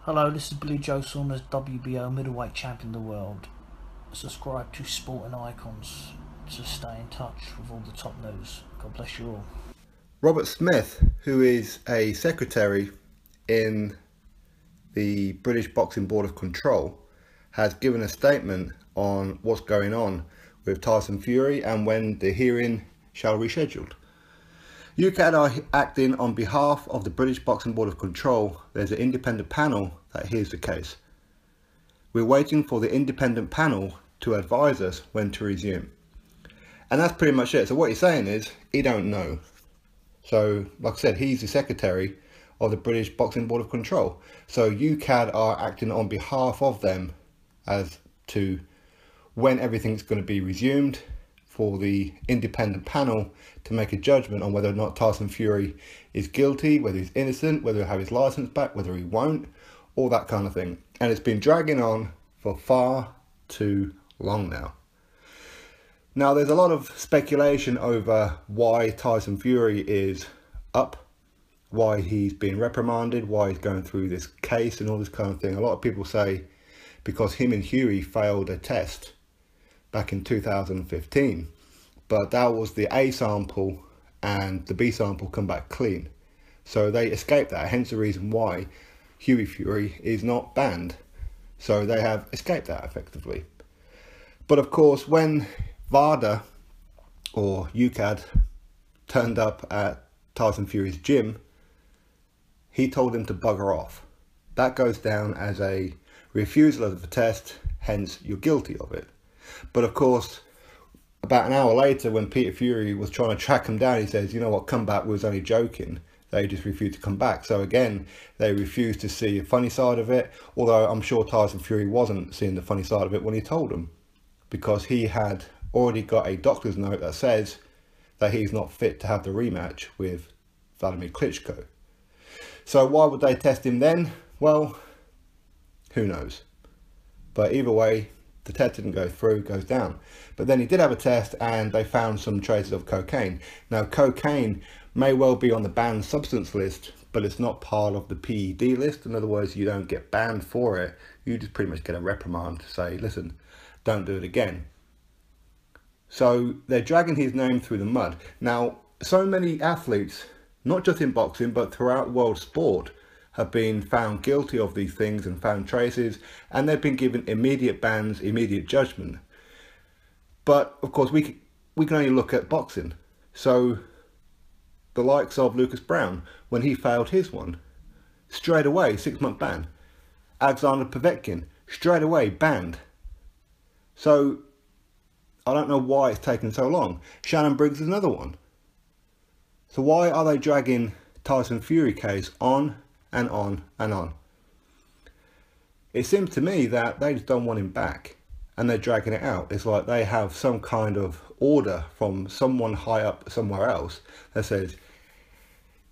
Hello, this is Billy Joe Saunders, WBO middleweight champion of the world. Subscribe to Sporting Icons to stay in touch with all the top news. God bless you all. Robert Smith, who is a secretary in the British Boxing Board of Control, has given a statement on what's going on with Tyson Fury and when the hearing shall be rescheduled. UKAD are acting on behalf of the British Boxing Board of Control. There's an independent panel that hears the case. We're waiting for the independent panel to advise us when to resume. And that's pretty much it. So what he's saying is he don't know. So like I said, he's the secretary of the British Boxing Board of Control. So UKAD are acting on behalf of them as to when everything's going to be resumed, for the independent panel to make a judgment on whether or not Tyson Fury is guilty, whether he's innocent, whether he'll have his license back, whether he won't, all that kind of thing. And it's been dragging on for far too long now. Now there's a lot of speculation over why Tyson Fury is up, why he's been reprimanded, why he's going through this case and all this kind of thing. A lot of people say because him and Hughie failed a test back in 2015, but that was the A sample and the B sample come back clean, so they escaped that, hence the reason why Hughie Fury is not banned. So they have escaped that effectively. But of course, when VADA or UKAD turned up at Tyson Fury's gym, he told him to bugger off. That goes down as a refusal of the test, hence you're guilty of it. But of course, about an hour later, when Peter Fury was trying to track him down, he says, you know what, come back, we was only joking. They just refused to come back. So again, they refused to see a funny side of it, although I'm sure Tyson Fury wasn't seeing the funny side of it when he told them, because he had already got a doctor's note that says that he's not fit to have the rematch with Vladimir Klitschko. So why would they test him then? Well, who knows? But either way, the test didn't go through, goes down. But then he did have a test and they found some traces of cocaine. Now cocaine may well be on the banned substance list, but it's not part of the PED list. In other words, you don't get banned for it. You just pretty much get a reprimand to say, listen, don't do it again. So they're dragging his name through the mud. Now, so many athletes, not just in boxing, but throughout world sport, have been found guilty of these things and found traces, and they've been given immediate bans, immediate judgment. But of course we can only look at boxing. So the likes of Lucas Brown, when he failed his one, straight away 6-month ban. Alexander Povetkin, straight away banned. So I don't know why it's taken so long. Shannon Briggs is another one. So why are they dragging Tyson Fury case on and on and on? It seems to me that they just don't want him back and they're dragging it out. It's like they have some kind of order from someone high up somewhere else that says,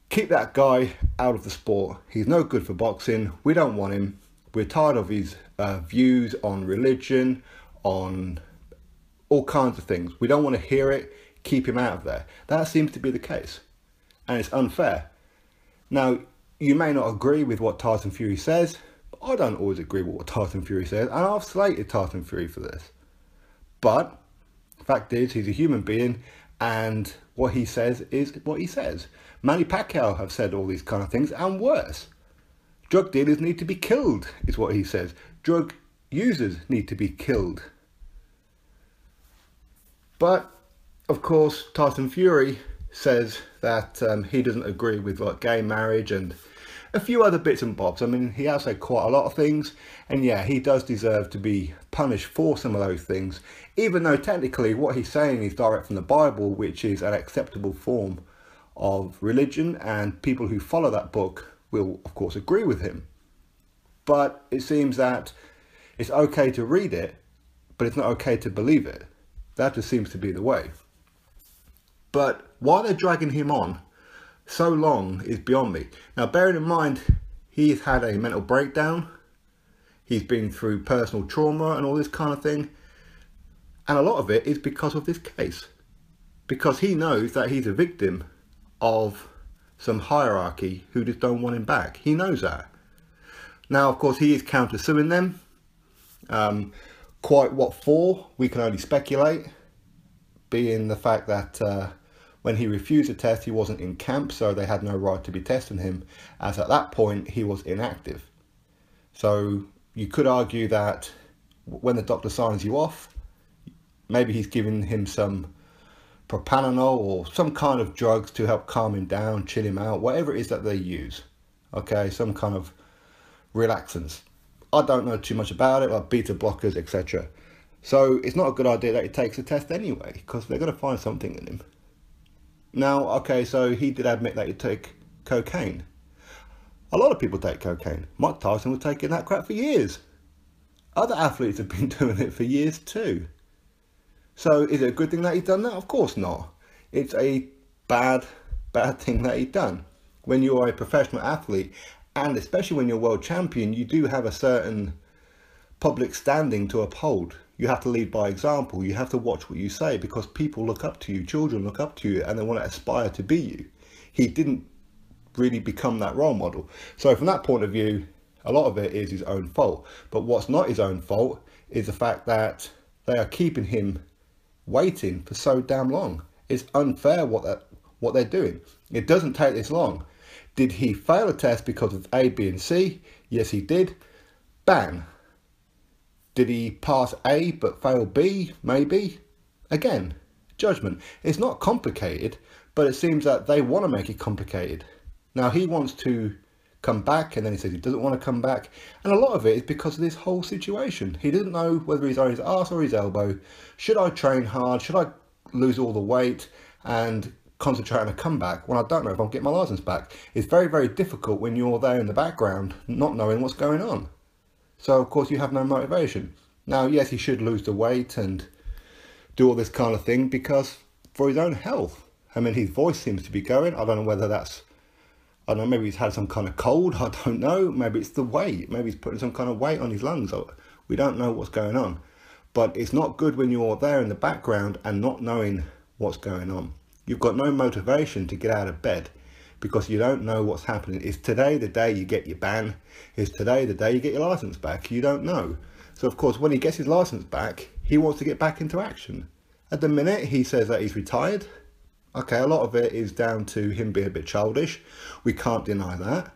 keep that guy out of the sport. He's no good for boxing. We don't want him. We're tired of his views on religion, on all kinds of things. We don't want to hear it. Keep him out of there. That seems to be the case. And it's unfair. Now, you may not agree with what Tyson Fury says, but I don't always agree with what Tyson Fury says, and I've slated Tyson Fury for this. But the fact is, he's a human being, and what he says is what he says. Manny Pacquiao have said all these kind of things, and worse. Drug dealers need to be killed, is what he says. Drug users need to be killed. But, of course, Tyson Fury says that he doesn't agree with like gay marriage and a few other bits and bobs. I mean, he has said quite a lot of things, and yeah, he does deserve to be punished for some of those things, even though technically what he's saying is direct from the Bible, which is an acceptable form of religion, and people who follow that book will of course agree with him. But it seems that it's okay to read it, but it's not okay to believe it. That just seems to be the way. But why they're dragging him on so long is beyond me. Now, bearing in mind, he's had a mental breakdown. He's been through personal trauma and all this kind of thing. And a lot of it is because of this case. Because he knows that he's a victim of some hierarchy who just don't want him back. He knows that. Now, of course, he is counter-suing them. Quite what for, we can only speculate, being the fact that when he refused the test, he wasn't in camp, so they had no right to be testing him, as at that point, he was inactive. So you could argue that when the doctor signs you off, maybe he's giving him some propanol or some kind of drugs to help calm him down, chill him out, whatever it is that they use. Okay, some kind of relaxants. I don't know too much about it, like beta blockers, etc. So it's not a good idea that he takes the test anyway, because they're going to find something in him. Now, okay, so he did admit that he'd take cocaine. A lot of people take cocaine. Mike Tyson was taking that crap for years. Other athletes have been doing it for years too. So is it a good thing that he's done that? Of course not. It's a bad thing that he's done. When you are a professional athlete, and especially when you're world champion, you do have a certain public standing to uphold. You have to lead by example. You have to watch what you say, because people look up to you, children look up to you, and they want to aspire to be you. He didn't really become that role model. So from that point of view, a lot of it is his own fault. But what's not his own fault is the fact that they are keeping him waiting for so damn long. It's unfair what they're doing. It doesn't take this long. Did he fail a test because of A, B and C? Yes, he did. Bang. Did he pass A but fail B? Maybe. Again, judgment. It's not complicated, but it seems that they want to make it complicated. Now, he wants to come back, and then he says he doesn't want to come back. And a lot of it is because of this whole situation. He doesn't know whether he's on his arse or his elbow. Should I train hard? Should I lose all the weight and concentrate on a comeback when I don't know if I'll get my license back? It's very, very difficult when you're there in the background, not knowing what's going on. So, of course, you have no motivation. Now, yes, he should lose the weight and do all this kind of thing because for his own health. I mean, his voice seems to be going. I don't know whether that's, I don't know, maybe he's had some kind of cold. I don't know. Maybe it's the weight. Maybe he's putting some kind of weight on his lungs. We don't know what's going on. But it's not good when you're there in the background and not knowing what's going on. You've got no motivation to get out of bed because you don't know what's happening. Is today the day you get your ban? Is today the day you get your license back? You don't know. So, of course, when he gets his license back, he wants to get back into action. At the minute, he says that he's retired. Okay, a lot of it is down to him being a bit childish. We can't deny that.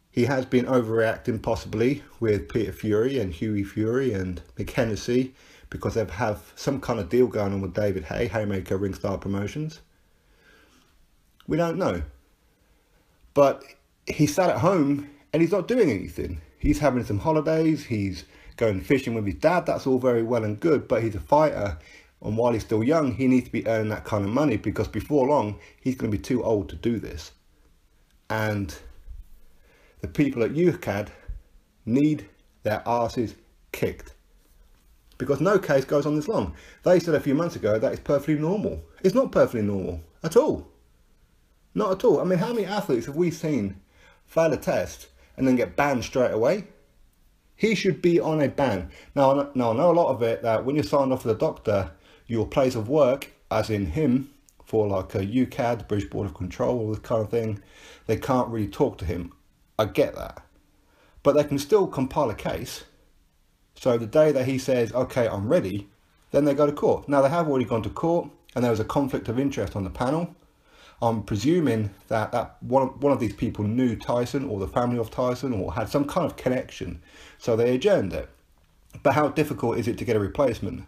He has been overreacting possibly with Peter Fury and Hughie Fury and Mick Hennessy because they have some kind of deal going on with David Hay, Haymaker Ringstar Promotions. We don't know. But he sat at home and he's not doing anything. He's having some holidays, he's going fishing with his dad, that's all very well and good, but he's a fighter. And while he's still young, he needs to be earning that kind of money because before long, he's going to be too old to do this. And the people at UKAD need their arses kicked. Because no case goes on this long. They said a few months ago that it's perfectly normal. It's not perfectly normal at all. Not at all. I mean, how many athletes have we seen fail a test and then get banned straight away? He should be on a ban. Now, I know a lot of it that when you're signed off with a doctor, your place of work, as in him, for like a UKAD, British Board of Control, all this kind of thing, they can't really talk to him. I get that. But they can still compile a case. So the day that he says, okay, I'm ready, then they go to court. Now, they have already gone to court, and there was a conflict of interest on the panel. I'm presuming that one of these people knew Tyson or the family of Tyson or had some kind of connection. So they adjourned it. But how difficult is it to get a replacement?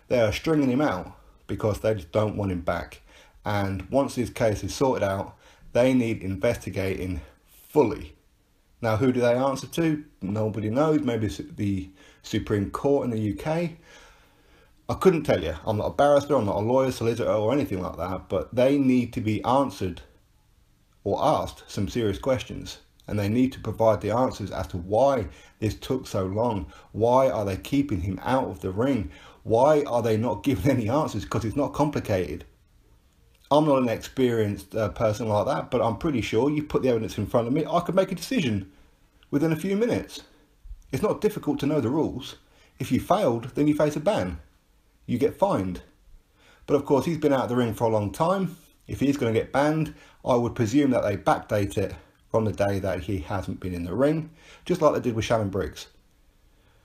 They are stringing him out because they just don't want him back. And once this case is sorted out, they need investigating fully. Now, who do they answer to? Nobody knows. Maybe it's the Supreme Court in the UK. I couldn't tell you. I'm not a barrister, I'm not a lawyer, solicitor or anything like that, but they need to be answered or asked some serious questions. And they need to provide the answers as to why this took so long. Why are they keeping him out of the ring? Why are they not giving any answers? Because it's not complicated. I'm not an experienced person like that, but I'm pretty sure you put the evidence in front of me, I could make a decision within a few minutes. It's not difficult to know the rules. If you failed, then you face a ban. You get fined. But of course, he's been out of the ring for a long time. If he's going to get banned, I would presume that they backdate it from the day that he hasn't been in the ring, just like they did with Shannon Briggs.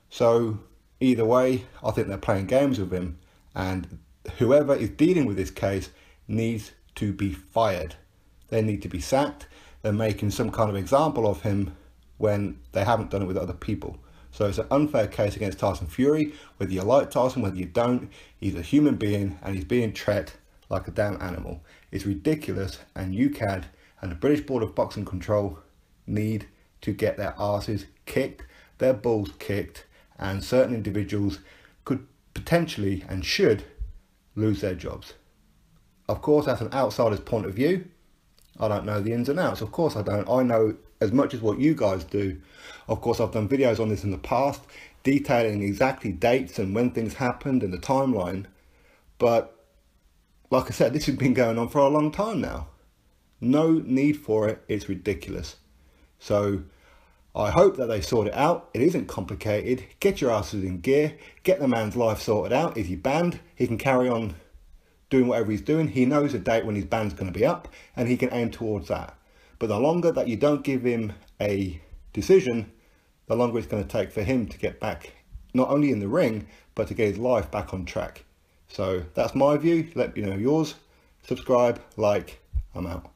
So either way, I think they're playing games with him, and whoever is dealing with this case needs to be fired. They need to be sacked. They're making some kind of example of him when they haven't done it with other people. So it's an unfair case against Tyson Fury. Whether you like Tyson, whether you don't, he's a human being and he's being treated like a damn animal. It's ridiculous, and UKAD and the British Board of Boxing Control need to get their asses kicked, their balls kicked, and certain individuals could potentially and should lose their jobs. Of course, that's an outsider's point of view. I don't know the ins and outs. Of course I don't. I know as much as what you guys do. Of course, I've done videos on this in the past, detailing exactly dates and when things happened and the timeline. But like I said, this has been going on for a long time now. No need for it. It's ridiculous. So I hope that they sort it out. It isn't complicated. Get your asses in gear. Get the man's life sorted out. Is he banned? He can carry on doing whatever he's doing. He knows a date when his ban's going to be up, and he can aim towards that. But the longer that you don't give him a decision, the longer it's going to take for him to get back, not only in the ring, but to get his life back on track. So that's my view. Let me know yours. Subscribe, like, I'm out.